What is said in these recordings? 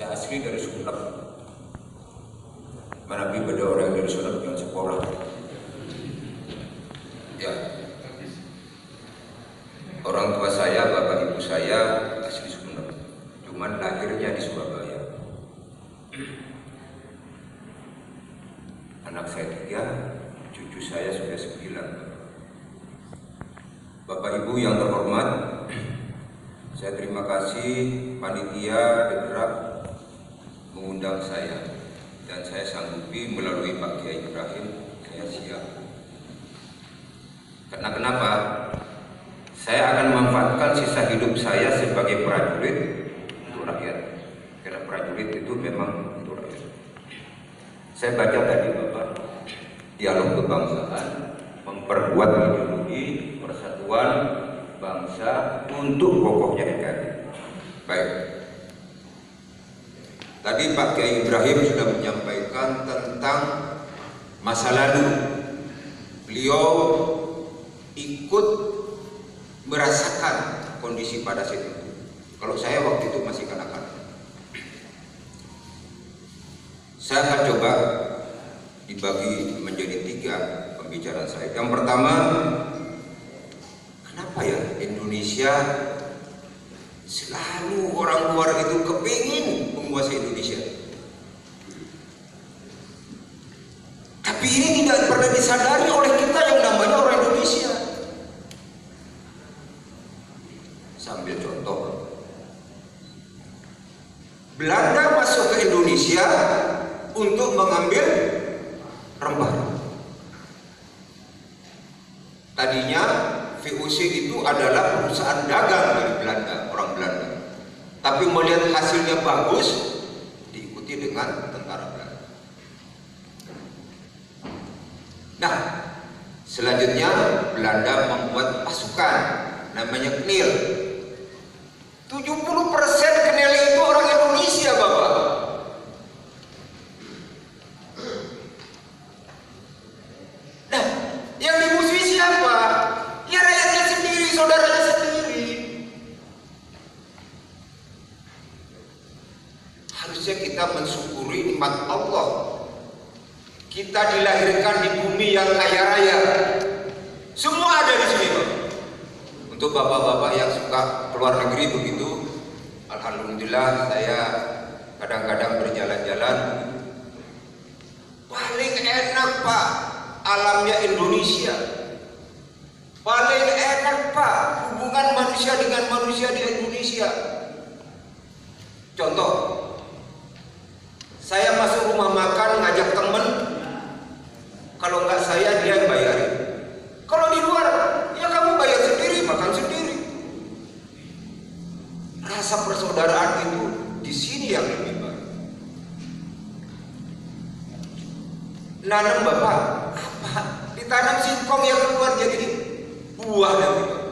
Saya asli dari Sumeneb. Mana ada orang yang dari Sumeneb yang sekolah. Ya. Orang tua saya, bapak ibu saya asli Sumeneb. Cuman lahirnya di Surabaya. Anak saya 3, cucu saya sudah 9. Bapak ibu yang terhormat, saya terima kasih panitia Dekrab mengundang saya, dan saya sanggupi melalui Pak Kiai Ibrahim, saya siap. Karena kenapa? Saya akan memanfaatkan sisa hidup saya sebagai prajurit untuk rakyat. Karena prajurit itu memang untuk rakyat. Saya baca tadi Bapak, dialog kebangsaan, memperkuat ideologi persatuan bangsa untuk kokohnya NKRI. Baik. Tadi Pak Kiai Ibrahim sudah menyampaikan tentang masa lalu. Beliau ikut merasakan kondisi pada saat itu. Kalau saya waktu itu masih kanak-kanak. Saya akan coba dibagi menjadi 3 pembicaraan saya. Yang pertama, kenapa ya Indonesia selalu orang luar itu kepingin menguasai Indonesia? Tapi ini tidak pernah disadari oleh kita yang namanya orang Indonesia. Sambil contoh, Belanda masuk ke Indonesia untuk mengambil rempah. Tadinya VOC itu adalah perusahaan dagang dari Belanda, orang Belanda. Tapi melihat hasilnya bagus, diikuti dengan tentara Belanda. Nah, selanjutnya Belanda membuat pasukan namanya KNIL. 70% KNIL itu orang Indonesia, Bapak. Nah, yang dimusuhi siapa? Ya rakyatnya sendiri, saudaranya sendiri. Harusnya kita mensyukuri nikmat Allah. Kita dilahirkan di bumi yang kaya raya. Semua ada di sini, Pak. Untuk bapak-bapak yang suka keluar negeri begitu, alhamdulillah saya kadang-kadang berjalan-jalan. Paling enak, Pak, alamnya Indonesia. Paling enak, Pak, hubungan manusia dengan manusia di Indonesia. Contoh, saya masuk rumah makan ngajak temen, kalau nggak saya dia yang bayarin. Kalau di luar, ya kamu bayar sendiri, makan sendiri. Rasa persaudaraan itu di sini yang lebih baik. Nanam Bapak, apa? Ditanam singkong yang keluar jadi buah nanti, Pak.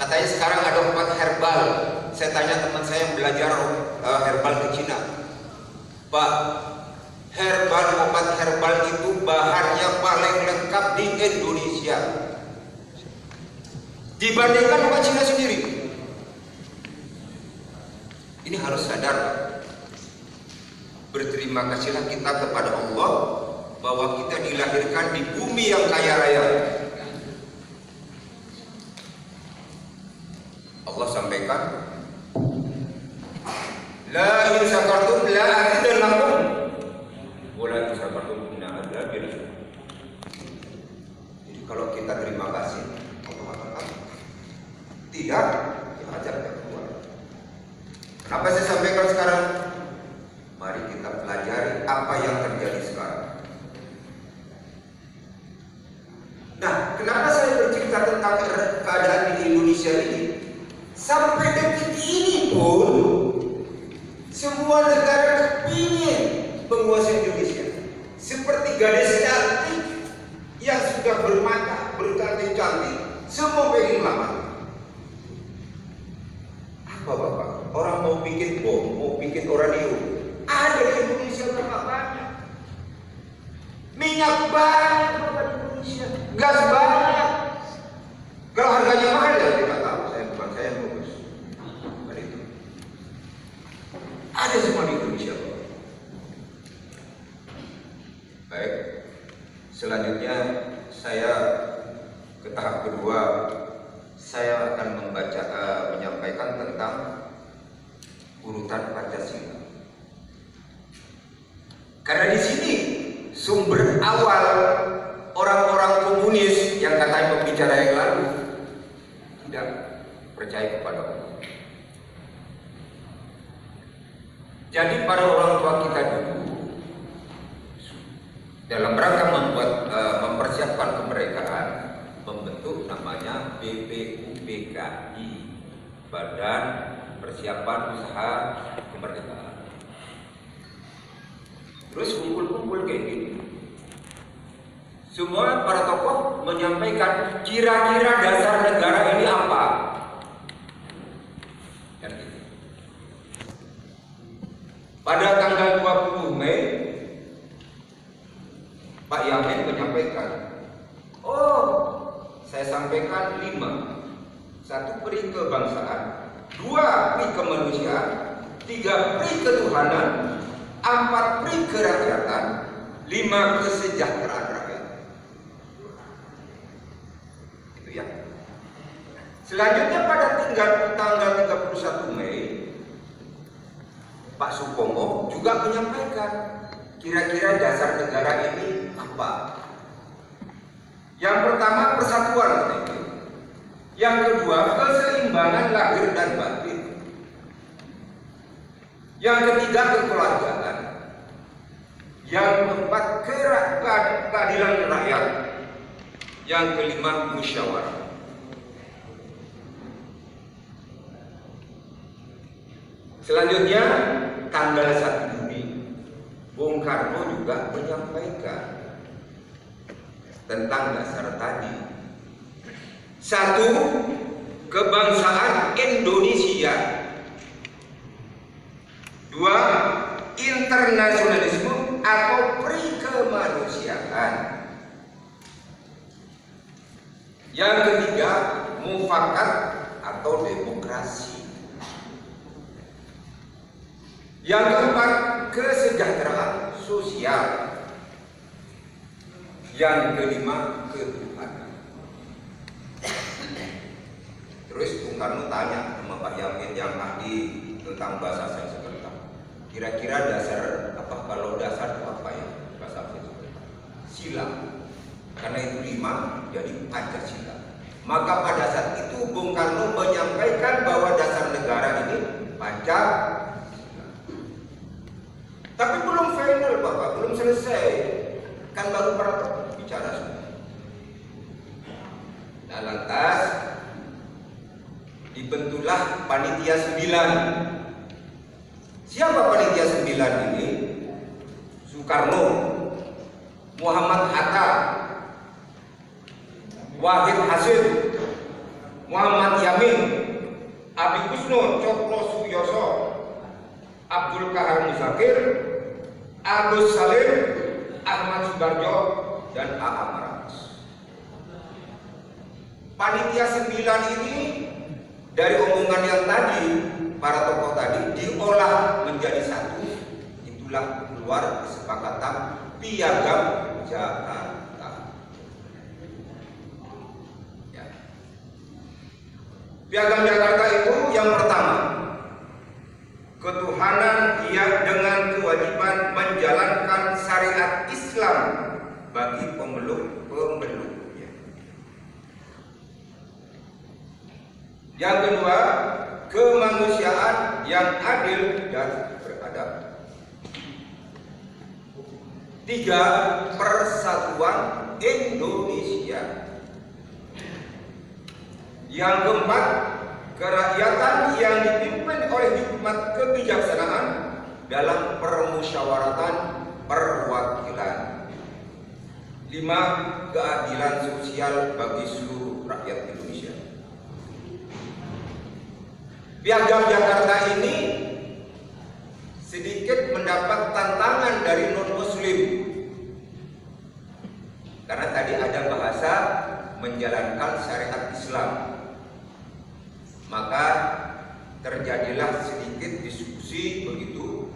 Katanya sekarang ada obat herbal. Saya tanya teman saya yang belajar herbal ke Cina, Pak, obat herbal itu bahannya paling lengkap di Indonesia dibandingkan obat Cina sendiri. Ini harus sadar. Berterima kasihlah kita kepada Allah bahwa kita dilahirkan di bumi yang kaya raya. Allah sampaikan, la in syakartum la azidannakum wa la in syakartum inna adzabi lasyadid. Jadi kalau kita terima kasih, Allah akan tidak diajar keluar. Kenapa saya sampaikan sekarang? Mari kita pelajari apa yang terjadi sekarang. Nah, kenapa saya bercerita tentang keadaan di Indonesia ini? Sampai detik ini pun semua negara kepingin menguasai Indonesia. Seperti gadis cantik yang sudah bermata, bercantik-cantik, semua pengen lamar. Apa Bapak? Orang mau bikin bom, mau bikin uranium, ada di Indonesia berapa banyak? Minyak banyak Bapak di Indonesia, gas banyak. Kalau harganya mahal ya kita tahu, saya bukan saya yang bagus. Itu. tentang urutan Pancasila. Karena di sini sumber awal orang-orang komunis yang katanya pembicara yang lalu tidak percaya kepada Allah. Jadi para orang tua kita dulu dalam rangka mempersiapkan kemerdekaan membentuk namanya BPUPKI, Badan Persiapan Usaha Kemerdekaan. Terus kumpul-kumpul kayak gini. Semua para tokoh menyampaikan kira-kira dasar negara ini apa. Dan gitu. Pada tanggal 20 Mei Pak Yamin menyampaikan, oh, saya sampaikan 5. 1 pri kebangsaan, 2 pri kemanusiaan, 3 pri ketuhanan, 4 pri kerakyatan, 5 kesejahteraan rakyat. Itu ya. Selanjutnya pada tanggal 31 Mei Pak Supomo juga menyampaikan kira-kira dasar negara ini apa. Yang pertama persatuan, yang kedua keseimbangan lahir dan batin, yang ketiga kekeluargaan, yang keempat keadilan rakyat, yang kelima musyawarah. Selanjutnya tanggal 1 Juni Bung Karno juga menyampaikan tentang dasar tadi. 1. Kebangsaan Indonesia. 2. Internasionalisme atau pri kemanusiaan. Yang ketiga, mufakat atau demokrasi. Yang keempat, kesejahteraan sosial. Yang kelima, ketuhanan. Terus Bung Karno tanya sama Pak Yamin yang ahli tentang bahasa Sanskerta, kira-kira dasar apa, kalau dasar itu apa ya bahasa Sanskerta? Sila. Karena itu 5, jadi Pancasila. Maka pada saat itu Bung Karno menyampaikan bahwa dasar negara ini Pancasila. Tapi belum final Bapak, belum selesai. Kan baru para bicara semua. Nah lantas dibentuklah Panitia 9. Siapa Panitia 9 ini? Soekarno, Muhammad Hatta, Wahid Hasim, Muhammad Yamin, Abi Kusno, Cokro Suyoso, Abdul Kahar Muzakir, Agus Salim, Ahmad Subarjo, dan A.A. Maras. Panitia 9 ini dari omongan yang tadi, para tokoh tadi diolah menjadi satu. Itulah keluar kesepakatan Piagam Jakarta. Ya. Piagam Jakarta itu yang pertama, ketuhanan yang dengan kewajiban menjalankan syariat Islam bagi pemeluk-pemeluknya. Yang kedua, kemanusiaan yang adil dan beradab. 3, persatuan Indonesia. Yang keempat, kerakyatan yang dipimpin oleh hikmat kebijaksanaan dalam permusyawaratan perwakilan. 5, keadilan sosial bagi seluruh rakyat Indonesia. Piagam Jakarta ini sedikit mendapat tantangan dari non-muslim. Karena tadi ada bahasa menjalankan syariat Islam. Maka terjadilah sedikit diskusi begitu.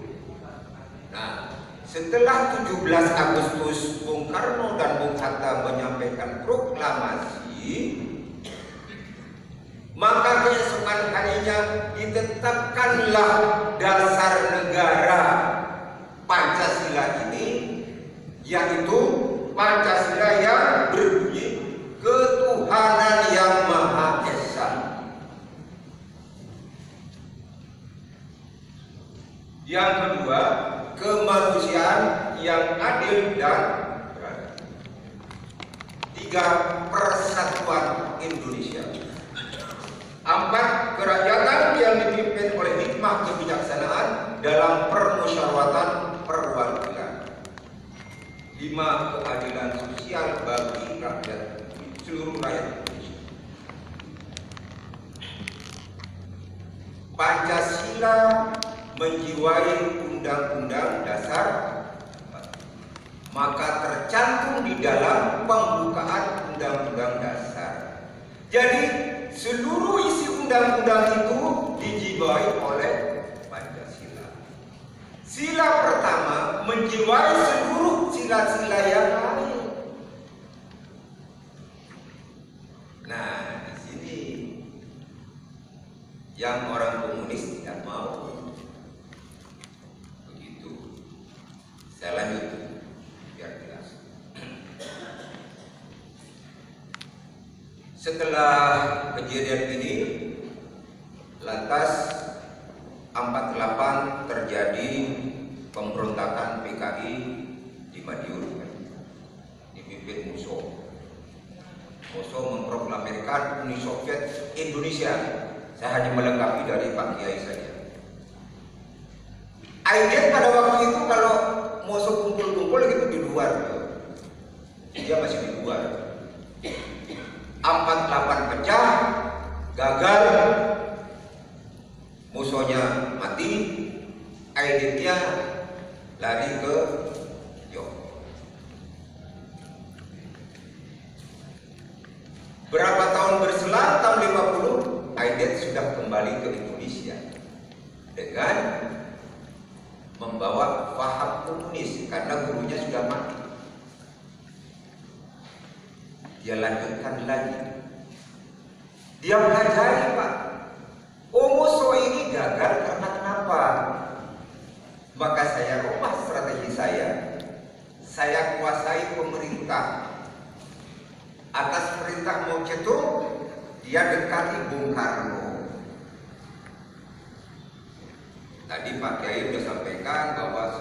Nah, setelah 17 Agustus Bung Karno dan Bung Hatta menyampaikan proklamasi, Maka keesokan harinya ditetapkanlah dasar negara Pancasila ini, yaitu Pancasila yang berbunyi ketuhanan yang Maha Esa. Yang kedua, kemanusiaan yang adil dan beradab. Tiga, persatuan Indonesia. Empat, kerakyatan yang dipimpin oleh hikmah kebijaksanaan dalam permusyawaratan perwakilan. Lima, keadilan sosial bagi rakyat, seluruh rakyat Indonesia. Pancasila menjiwai Undang-Undang Dasar, maka tercantum di dalam pembukaan Undang-Undang Dasar. Jadi seluruh isi undang-undang itu dijiwai oleh Pancasila. Sila pertama menjiwai seluruh sila-sila yang lain. Nah, di sini yang orang komunis tidak mau. Begitu. Saya lanjut biar jelas. Setelah kejadian ini, lantas 48 terjadi pemberontakan PKI di Madiun, dipimpin Musso. Musso memproklamirkan Uni Soviet Indonesia. Saya hanya melengkapi dari Pak Kiai saja. Aiden pada waktu itu kalau Musso kumpul-kumpul gitu di luar, dia masih di luar. 48 pecah, gagal, Mussonya mati, Aidennya lari ke Jogja. Berapa tahun berselang, tahun 50, Aiden sudah kembali ke Indonesia dengan membawa paham komunis karena gurunya sudah mati. Dia lanjutkan lagi. Dia pelajari, Pak. Musso ini gagal karena kenapa? Maka saya rubah strategi saya. Saya kuasai pemerintah. Atas perintah Mao Zedong, dia dekati Bung Karno. Tadi Pak Kiai sudah sampaikan bahwa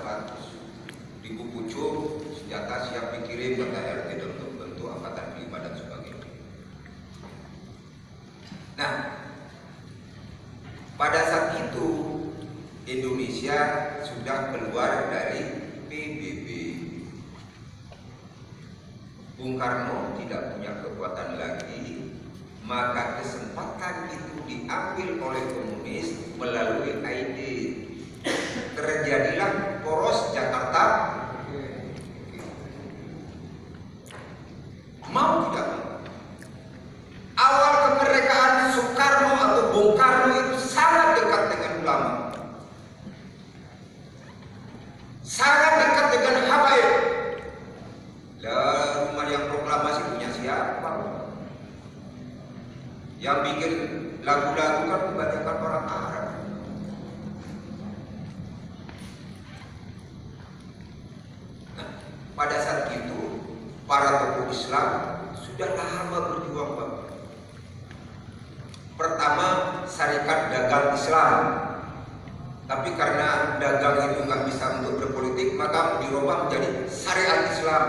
100.000 pucuk senjata siap dikirim ke RT untuk bentuk angkatan 5 dan sebagainya. Nah, pada saat itu Indonesia sudah keluar dari PBB. Bung Karno tidak punya kekuatan lagi, maka kesempatan itu diambil oleh komunis melalui ID. Terjadilah poros Jakarta. Mau tidak mau. Awal kemerdekaan Soekarno atau Bung Karno itu sangat dekat dengan ulama, sangat dekat dengan habaib. Lah, rumah yang proklamasi punya siapa? Yang bikin lagu-lagu kan kebanyakan orang Arab. Nah, pada saat itu para tokoh Islam sudah lama berjuang, Pak. Pertama, Syarikat Dagang Islam. Tapi karena dagang itu nggak bisa untuk berpolitik, maka dirubah menjadi Syariat Islam.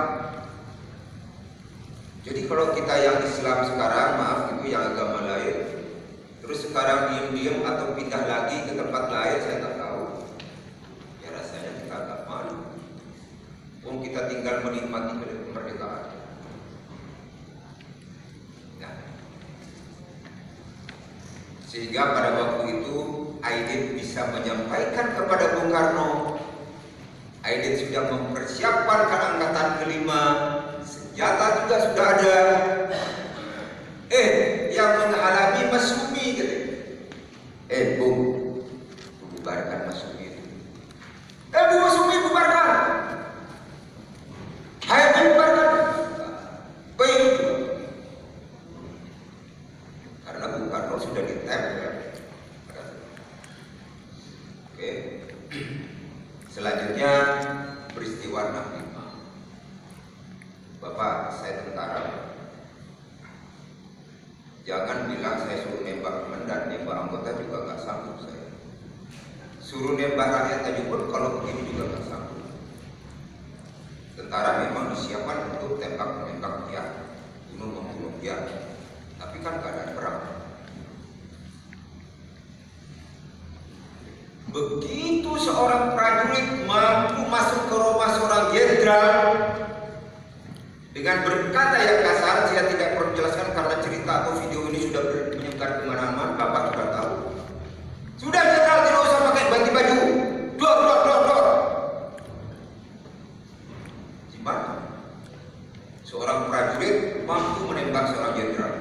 Jadi kalau kita yang Islam sekarang, maaf itu yang agama lain, terus sekarang diam-diam atau pindah lagi ke tempat lain, saya tak tahu. Ya rasanya kita agak malu. Kita tinggal menikmati kemerdekaan. Nah, sehingga pada waktu itu Aidit bisa menyampaikan kepada Bung Karno, Aidit sudah mempersiapkan angkatan kelima, senjata juga sudah ada. Yang menghalangi Mas Sumi gitu. Bung, bubarkan Mas Sumi itu. Bu Mas Sumi bubarkan. Hai bubarkan. Baik. Karena Bung Karno sudah Oke. Selanjutnya peristiwa 65. Bapak, saya tentara. Jangan bilang saya suruh nembak teman dan nembak anggota juga nggak sanggup saya. Suruh nembak rakyat aja pun kalau begini juga nggak sanggup. Tentara memang disiapkan untuk tembak-menembak dia, bunuh-membunuh dia. Tapi kan keadaan perang. Begitu seorang prajurit mampu masuk ke rumah seorang jenderal dengan berkata yang kasar, saya tidak perlu jelaskan karena cerita atau video ini sudah menyebar kemana-mana, Bapak sudah tahu. Sudah jenderal tidak usah pakai ganti baju, dor. Gimana? Seorang prajurit mampu menembak seorang jenderal.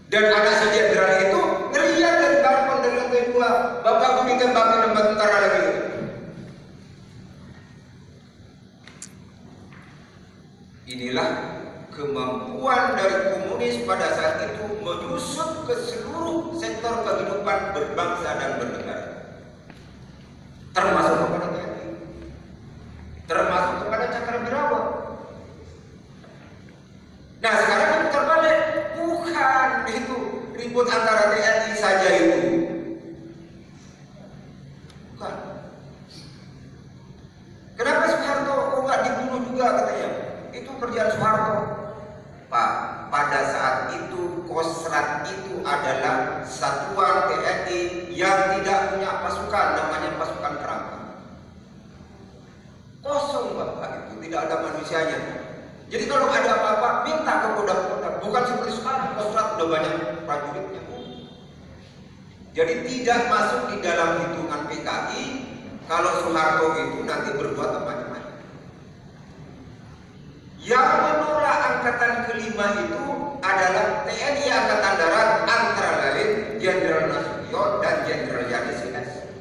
Dan anak si jenderal itu ngeliat dari balkon dari lantai 2, bapakku ditembak tentara lagi. Inilah kemampuan dari komunis pada saat itu menyusup ke seluruh sektor kehidupan berbangsa dan bernegara, termasuk kepada TNI, termasuk kepada Cakrawirawa. Nah sekarang itu terbalik, bukan itu ribut antara TNI saja itu, bukan. Kenapa Soeharto kok nggak dibunuh juga katanya? Itu kerjaan Soeharto. Pak, pada saat itu Kostrat itu adalah satuan TNI yang tidak punya pasukan, namanya pasukan kerangka. Kosong Bapak, itu tidak ada manusianya. Jadi kalau ada apa-apa minta ke Kodam-Kodam, bukan seperti sekarang Kostrat udah banyak prajuritnya. Jadi tidak masuk di dalam hitungan PKI kalau Soeharto itu nanti berbuat macam-macam. Yang menolak angkatan kelima itu adalah TNI Angkatan Darat, antara lain Jenderal Nasution dan Jenderal Yani CS.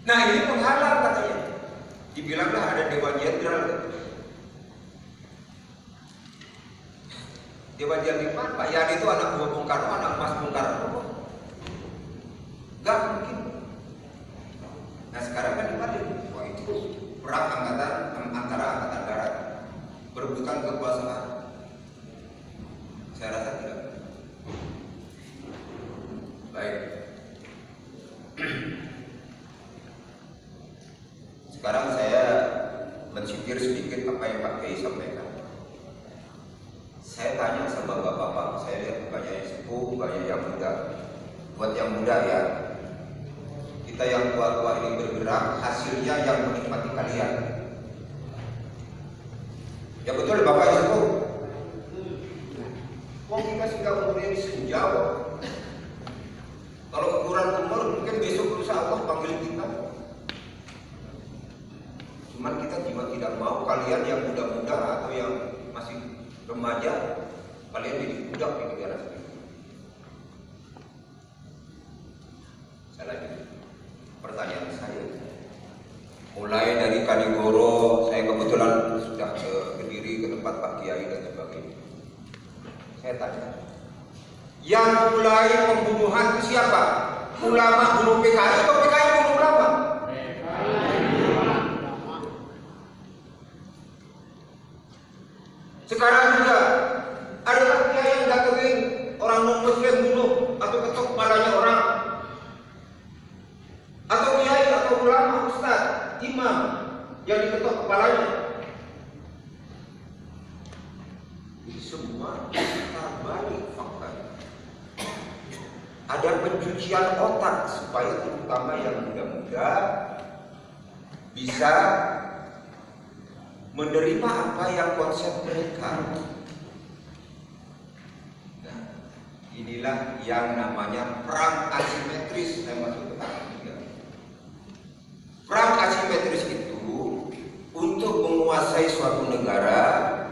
Nah ini menghalang katanya. Dibilanglah ada Dewan Jenderal. Dewan Jenderal Pak Yani itu anak buah Bung Karno, anak Mas Bung Karno. Gak mungkin. Nah sekarang kan dibalik. Wah itu perang antara angkatan darat, berebutan kekuasaan. Saya rasa tidak. Baik. Sekarang saya mensitir sedikit apa yang Pak Kiai sampaikan. Saya tanya sama bapak-bapak, saya lihat banyak yang sepuh, banyak yang muda. Buat yang muda ya, kita yang tua-tua ini bergerak, hasilnya yang menikmati kalian. Ya betul Bapak itu. Kok kita sudah umurnya sejauh. Kalau ukuran umur mungkin besok lusa Allah panggil kita. Cuman kita juga tidak mau kalian yang muda-muda atau yang masih remaja, kalian jadi budak di negara sendiri. Saya lanjut. Pertanyaan saya, mulai dari Kanigoro, saya kebetulan sudah ke Kediri, ke tempat Pak Kiai dan sebagainya. Saya tanya, yang mulai pembunuhan itu siapa? Ulama bunuh PKI atau PKI bunuh ulama? Sekarang juga ada kiai yang datengin orang non-muslim bunuh atau ketok kepalanya orang, atau kiai atau ulama, ustaz, imam yang diketok kepalanya. Ini semua terbalik fakta. Ada pencucian otak supaya terutama yang muda-muda bisa menerima apa yang konsep mereka. Nah, inilah yang namanya perang asimetris. Saya masuk ke tahap 3. Perang asimetris itu untuk menguasai suatu negara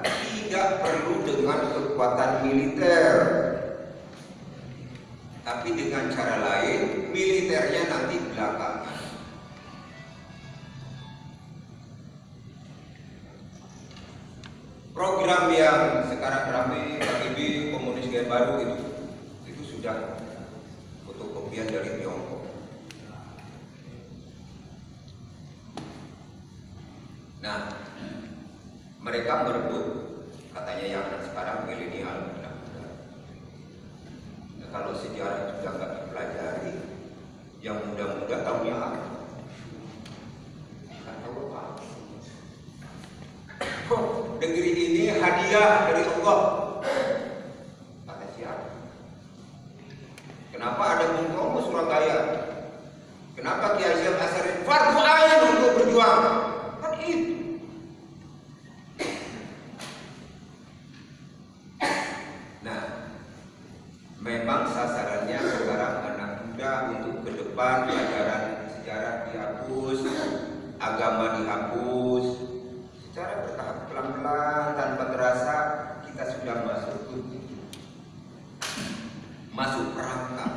tidak perlu dengan kekuatan militer, tapi dengan cara lain, militernya nanti belakangan. Program yang sekarang ramai KGB komunis gaya baru itu sudah fotokopian dari Tiongkok. mereka merebut, katanya yang sekarang milenial. Nah, kalau sejarah juga nggak dipelajari, yang muda-muda tahunya apa? Nggak tahu apa. Oh, negeri ini hadiah dari Allah. Kata siapa? Kenapa ada Bung Tomo Surabaya? Kenapa Kiai Hasyim Asy'ari fardu ain untuk berjuang? Kan itu. Nah, memang sasarannya sekarang anak muda untuk ke depan, pelajaran sejarah dihapus, agama dihapus, secara bertahap pelan-pelan tanpa terasa kita sudah masuk perangkap.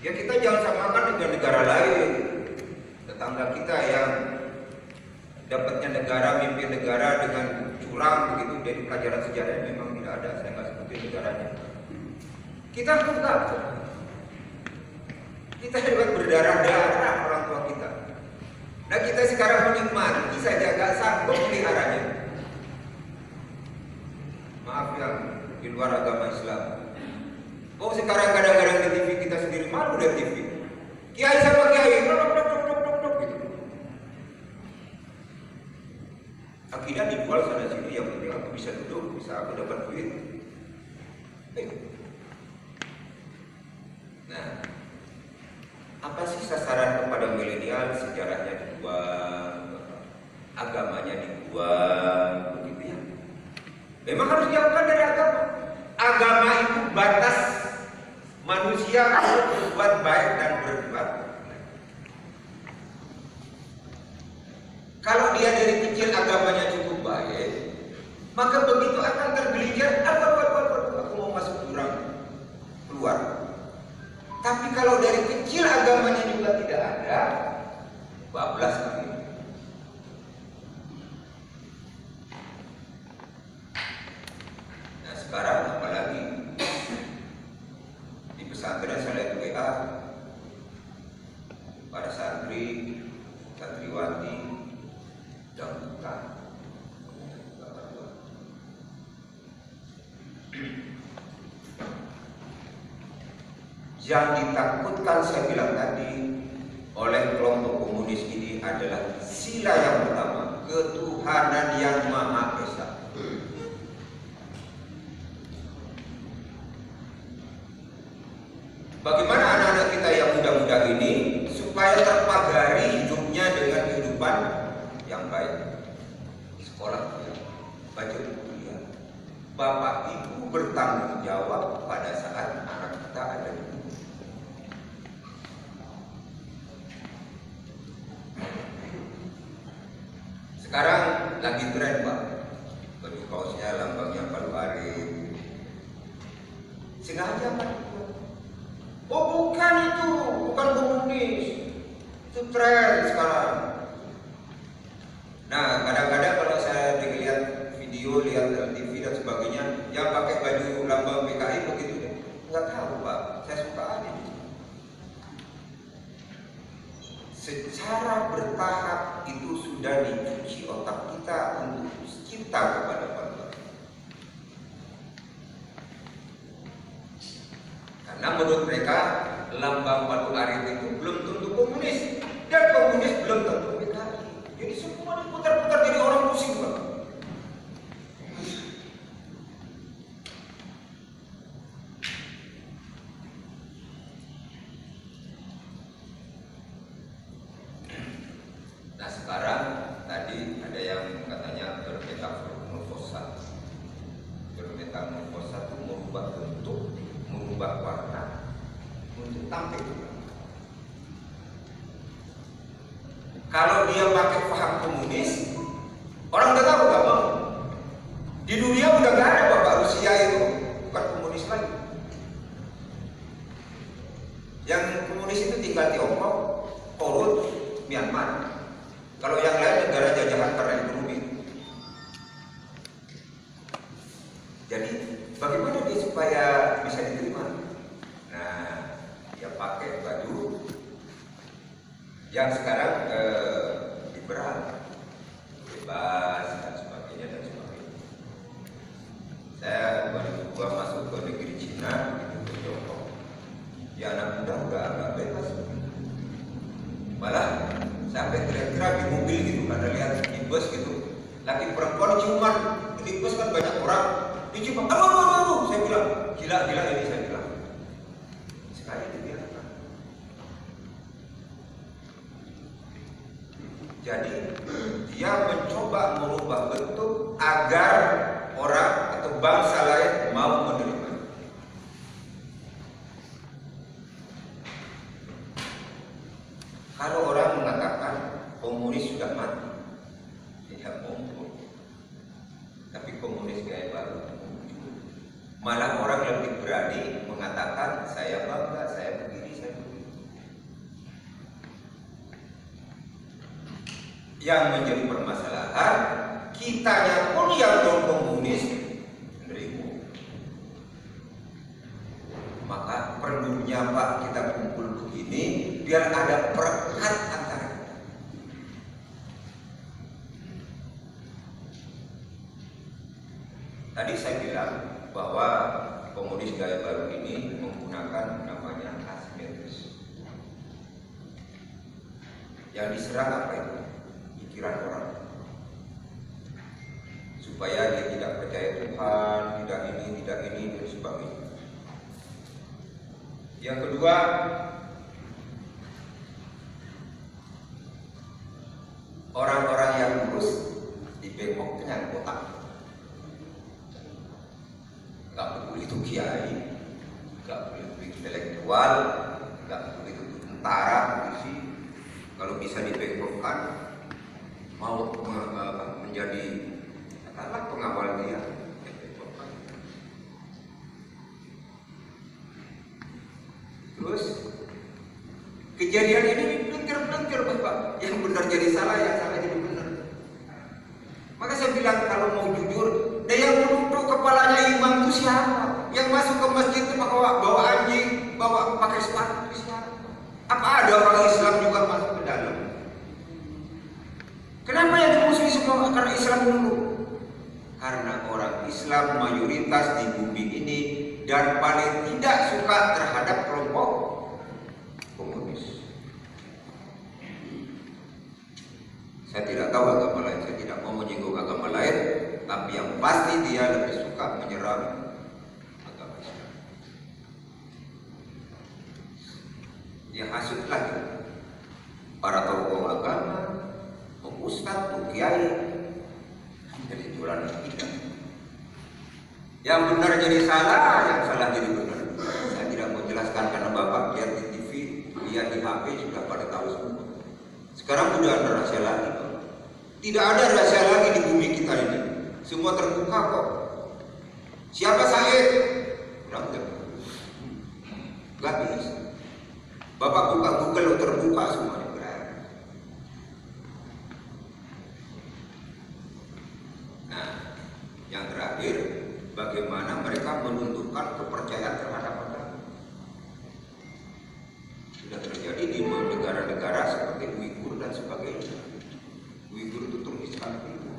Ya kita jangan samakan dengan negara lain, tetangga kita yang dapatnya negara, mimpi negara dengan curang begitu. Jadi pelajaran sejarah memang tidak ada, saya nggak sebutin negaranya. Kita enggak, kita hebat berdarah-darah orang tua kita. Nah kita sekarang menikmati saja, gak sanggup meliharanya. Maaf yang di luar agama Islam. Oh sekarang kadang-kadang di TV kita sendiri malu dari TV. Kiai sama kiai, gitu. Akidah dijual sana sini, yang penting aku bisa duduk, bisa aku dapat duit. Nah, apa sih sasaran kepada milenial? Sejarahnya dibuang, agamanya dibuang, begitu ya. Memang harus dijauhkan dari agama. Agama itu batas manusia untuk berbuat baik dan berbuat. Kalau dia dari kecil agamanya cukup baik, maka begitu akan tergelincir, aku mau masuk jurang, keluar. Tapi kalau dari kecil agamanya juga tidak ada, bablas lagi. Nah sekarang apalagi di pesantren saya lihat WA para santri, santriwati dan bukan. Yang ditakutkan saya bilang tadi oleh kelompok komunis ini adalah sila yang pertama, ketuhanan yang Maha Esa. Bagaimana anak-anak kita yang muda-muda ini supaya terpagari hidupnya dengan kehidupan yang baik? Sekolah kuliah, baca kuliah. Bapak ibu bertanggung jawab pada saat anak kita ada di rumah. Sekarang lagi tren Pak, baju kaosnya lambangnya Palu Arit. Sengaja Pak. Oh bukan itu, bukan komunis. Itu tren sekarang. Nah kadang-kadang kalau saya lihat video, lihat TV dan sebagainya, yang pakai baju lambang PKI begitu deh. Nggak tahu Pak, saya suka aja. Secara bertahap itu sudah dicuci otak kita untuk cinta kepada Allah. Karena menurut mereka lambang Palu Arit itu belum tentu komunis dan komunis belum tentu PKI. Jadi semua diputar-putar jadi orang pusing Pak. Nah sekarang tadi ada yang katanya bermetamorfosa. Bermetamorfosa itu merubah bentuk, merubah warna untuk tampil. Kalau dia pakai paham komunis, orang udah tahu gak mau. Di dunia udah gak ada Bapak, Rusia itu bukan komunis lagi. Yang komunis itu tinggal Tiongkok, Korut, Myanmar. Kalau yang lain negara jajahan karena ekonomi. Jadi bagaimana dia supaya bisa diterima? Nah, dia pakai baju yang sekarang liberal. bebas dan sebagainya dan sebagainya. Saya 2002 masuk ke negeri Cina, itu ke Tiongkok. Ya anak muda udah agak bebas. Malah sampai teriak-teriak di mobil gitu, ada lihat di bus gitu, laki perempuan ciuman, di bus kan banyak orang, dicium, aduh, saya bilang, gila ini saya bilang. Sekali dibiarkan. Jadi dia mencoba merubah bentuk agar orang atau bangsa lain mau menerima. Kalau orang mengatakan komunis sudah mati, tidak muncul. Tapi komunis gaya baru muncul. Malah orang lebih berani mengatakan saya bangga, saya begini, saya begini. Yang menjadi permasalahan, kitanya pun yang non komunis menerima. Maka perlunya Pak kita kumpul begini biar ada perekat antara kita. Tadi saya bilang bahwa komunis gaya baru ini menggunakan namanya asimetris. Yang diserang apa itu? Pikiran orang. Supaya dia tidak percaya Tuhan, tidak ini, dan sebagainya. Yang kedua, orang-orang yang lurus dibengkok dengan kotak. Gak peduli itu kiai, gak peduli itu intelektual, gak peduli itu tentara, polisi. Kalau bisa dibengkokkan, mau menjadi katakanlah pengawal dia. Terus kejadian ini dipelintir Bapak, yang benar jadi salah, yang salah jadi benar. Maka saya bilang kalau mau jujur, yang menutup kepalanya imam itu siapa? Yang masuk ke masjid itu bawa anjing, bawa pakai sepatu itu siapa? Apa ada orang Islam juga masuk ke dalam? Kenapa yang dimusuhi semua karena Islam dulu? Karena orang Islam mayoritas di bumi ini dan paling tidak suka terhadap kelompok komunis. Saya tidak tahu agama lain, saya tidak mau menyinggung agama lain, tapi yang pasti dia lebih suka menyerang agama Islam. Dia hasut lagi para tokoh agama, ustaz, kiai, jadi jualan kita. Yang benar jadi salah, yang salah jadi benar. Saya tidak mau jelaskan karena Bapak lihat di TV, lihat di HP sudah pada tahu semua. Sekarang sudah ada rahasia lagi. Tidak ada rahasia lagi di bumi kita ini. Semua terbuka kok. Siapa Said? Gak bisa. Bapak buka Google terbuka semuanya. Nah, yang terakhir, bagaimana mereka menunjukkan kepercayaan terhadap agama. Sudah terjadi di negara-negara seperti Uighur dan sebagainya. Uighur itu tulisan itu.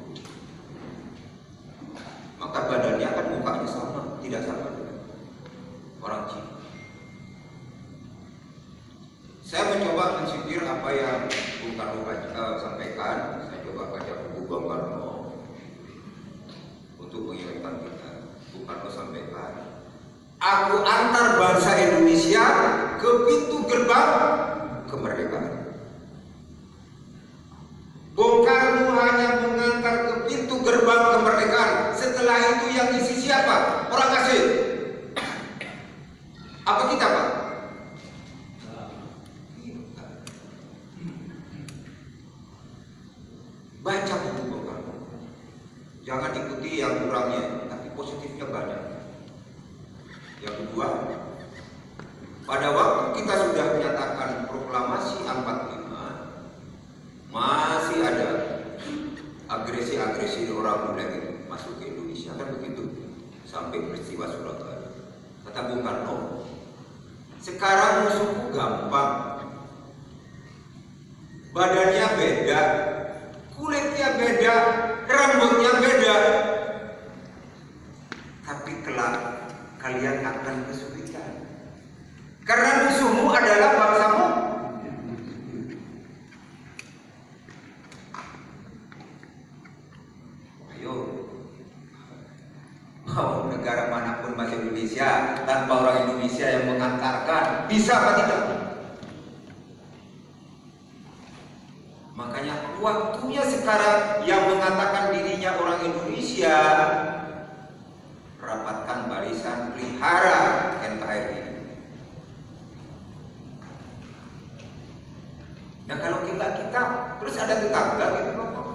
Maka badannya kan mukanya sama, tidak sama dengan orang Cina. Saya mencoba mensipir apa yang Bung Karno sampaikan. Saya coba baca buku Bung Karno untuk mengingatkan kita. Bung Karno sampaikan, aku antar bangsa Indonesia ke pintu gerbang kemerdekaan. Bung Karno hanya mengantar ke pintu gerbang kemerdekaan. Setelah itu yang isi siapa? Orang asing. Apa kita, Pak? Baca buku Bung Karno. Jangan ikuti yang kurangnya, tapi positifnya banyak. Yang kedua, pada waktu kita sudah menyatakan proklamasi 45, masih ada agresi-agresi orang mulai gitu masuk ke Indonesia, kan begitu, sampai peristiwa Surabaya. Kata Bung Karno, sekarang musuhku gampang, badannya beda, kulitnya beda, rambutnya beda, tapi kelak kalian akan kesulitan karena musuhmu adalah bangsamu. Ayo, mau negara manapun masih Indonesia tanpa orang Indonesia yang mengantarkan, bisa apa tidak? Makanya waktunya sekarang yang mengatakan dirinya orang Indonesia, rapatkan barisan, pelihara NKRI. Nah kalau kita terus ada tetangga gitu Bapak.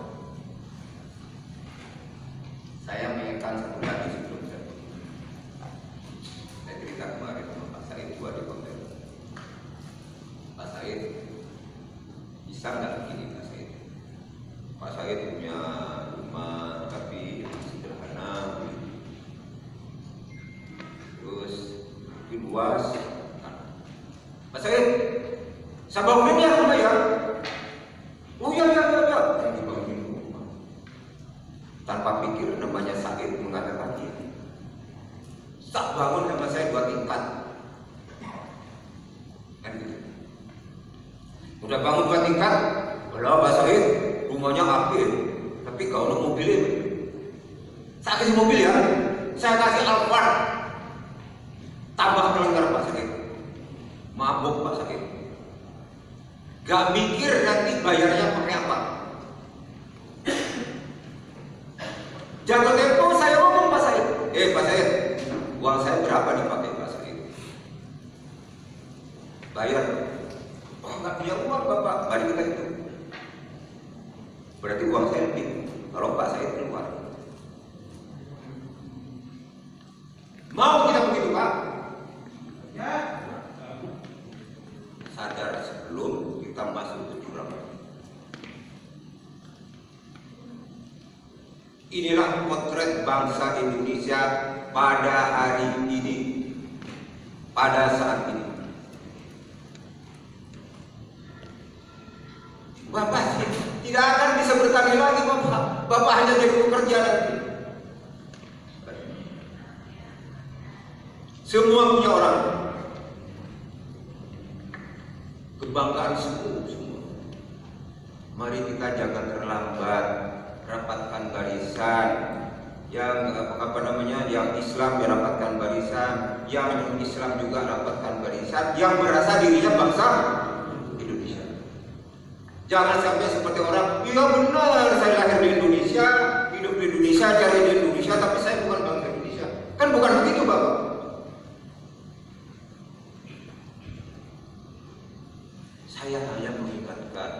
Saya mengingatkan satu lagi sebelum saya cerita kemarin sama Pak Said gua di Konten. Pak Said bisa nggak begini Pak Said? Pak Said punya rumah tapi sederhana, terus lebih luas. Pak Said, saya bangunin ya rumah ya? Oh iya. Yang dibangunin rumah. Tanpa pikir namanya Said mengatakan ini. Tak bangun sama saya 2 tingkat. Kan gitu. Udah bangun 2 tingkat, kalau Pak Said rumahnya apik, tapi kalau mobilnya, saya kasih mobil ya, saya kasih Alphard, tambah kelengkar Pak Said, mabuk Pak Said, gak mikir nanti bayarnya pakai apa. Jatuh tempo saya ngomong Pak Said, Pak Said, uang saya berapa dipakai Pak Said? Bayar. Oh nggak punya uang Bapak, mari kita itu. Berarti uang saya lebih. Kalau Pak Said keluar. Mau kita begitu Pak? Ya. Sadar sebelum kita masuk ke jurang. Inilah potret bangsa Indonesia pada hari ini, pada saat ini. Bapak tidak akan bisa bertani lagi Bapak. Bapak hanya jadi pekerja nanti. Semua punya orang. Kebanggaan semua. Mari kita jangan terlambat. Rapatkan barisan. Yang yang Islam merapatkan barisan, yang non-Islam juga rapatkan barisan, yang merasa dirinya bangsa Indonesia. Jangan sampai seperti orang, iya benar saya lahir di Indonesia, hidup di Indonesia, cari di Indonesia, tapi saya bukan bangsa Indonesia. Kan bukan begitu Bapak. Saya hanya mengingatkan,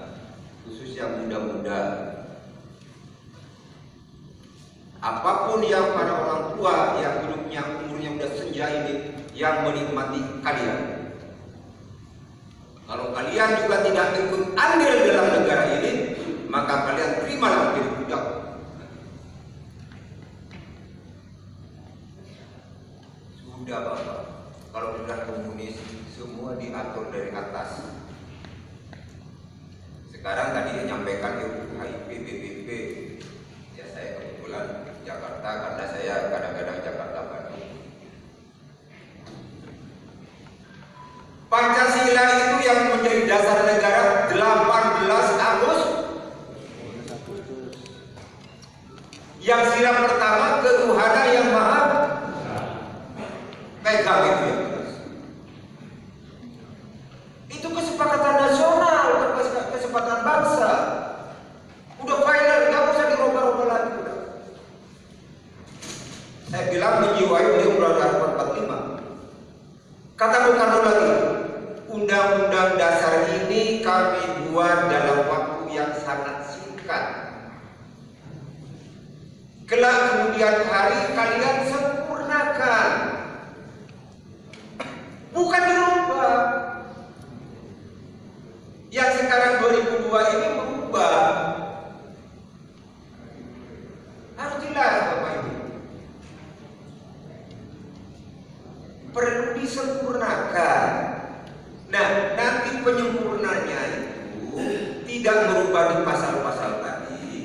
khusus yang muda-muda, apapun yang pada orang tua yang hidupnya umurnya sudah senja ini yang menikmati kalian. Kalau kalian juga tidak ikut andil dalam negara ini, maka kalian terimalah menjadi budak. Sudah Bapak, kalau sudah komunis semua diatur dari atas. Sekarang tadi menyampaikan HIP, BPP. Ya saya kebetulan Jakarta karena saya kadang-kadang Jakarta Bandung. Pancasila itu yang menjadi dasar negara 18 Agustus. Yang sila pertama ketuhanan yang maha pegang itu yang jelas. Itu kesepakatan nasional, kesepakatan bangsa. Udah final, nggak usah dirubah-rubah lagi. Saya bilang menjiwai Undang-Undang 45. Kata Bung Karno lagi, Undang-Undang Dasar ini kami buat dalam waktu yang sangat singkat. Kelak kemudian hari kalian sempurnakan, bukan dirubah. Yang sekarang 2002 ini berubah. Harus jelas Bapak Ibu. Perlu disempurnakan. Nah, nanti penyempurnanya itu tidak merubah di pasal-pasal tadi,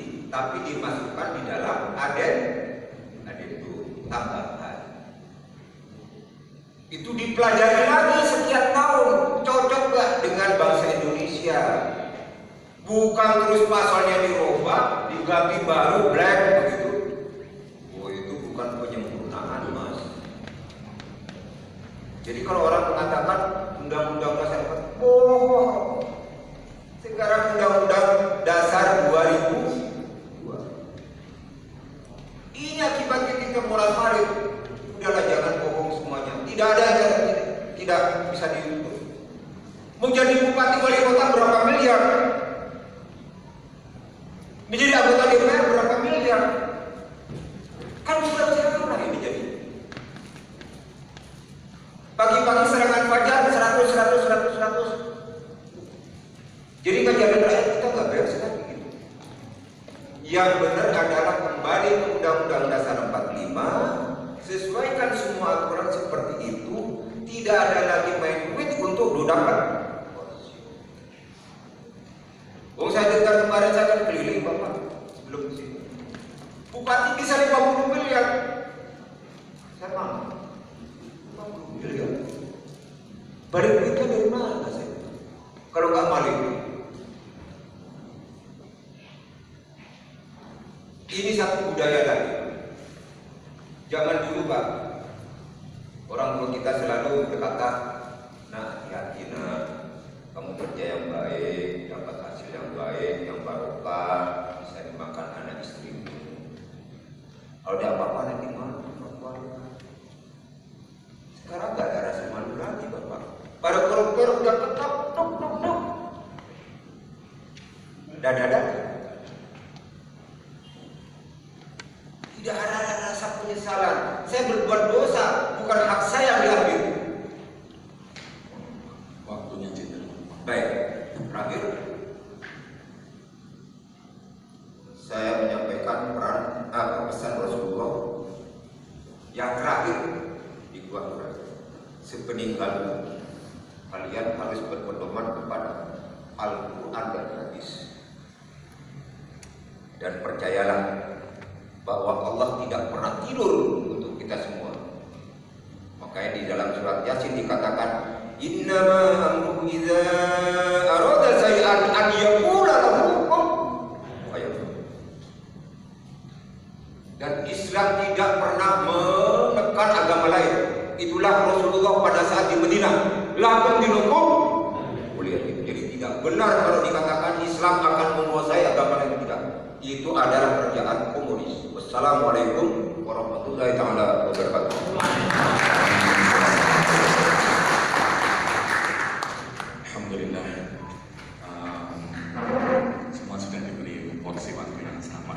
dipelajari lagi setiap tahun, cocok gak dengan bangsa Indonesia. Bukan terus pasalnya dirubah, diganti baru black begitu. Oh, itu bukan penyempurnaan, Mas. Jadi kalau orang mengatakan undang-undang dasar 45, bohong. Sekarang undang-undang dasar 2002. Ini akibat kita moral-marit. Udahlah, jangan bohong semuanya. Tidak ada yang tidak bisa diukur. Menjadi bupati wali kota berapa miliar? Menjadi anggota DPR berapa miliar? Kan bukan sekarang ini jadi. Pagi-pagi serangan fajar 100. Jadi ngajarin rakyat kita nggak beres kan begitu. Yang benar adalah kembali ke Undang-Undang Dasar 45, sesuaikan semua aturan seperti itu, tidak ada lagi main duit untuk dudakan. Saya dengar kemarin saya kan keliling Bapak, belum di sini. Bupati bisa 50 miliar. Saya mau 50 miliar. Balik duitnya dari mana saya? Kalau nggak maling. Ini satu budaya lagi. Jangan dulu Pak, orang tua kita selalu berkata, nah hati-hati nak, kamu kerja yang baik, dapat hasil yang baik, yang barokah, bisa dimakan anak istrimu. Kalau ada apa-apa nanti malu. Sekarang nggak ada rasa malu lagi Bapak. Pada koruptor udah tetap, dada. Tidak ada rasa penyesalan. Saya berbuat dosa, bukan hak saya yang diambil. Waktunya tidak. Baik, terakhir saya menyampaikan pesan Rasulullah yang terakhir di Quran. Sepeninggal kalian harus berpedoman kepada Al-Quran dan Hadis. Dan percayalah bahwa Allah tidak pernah tidur untuk kita semua. Makanya di dalam surat Yasin dikatakan, innama amruhu idza arada shay'an an yaqula lahu kun fayakun. Dan Islam tidak pernah menekan agama lain. Itulah Rasulullah pada saat di Madinah, lakum dinukum. Jadi tidak benar kalau dikatakan Islam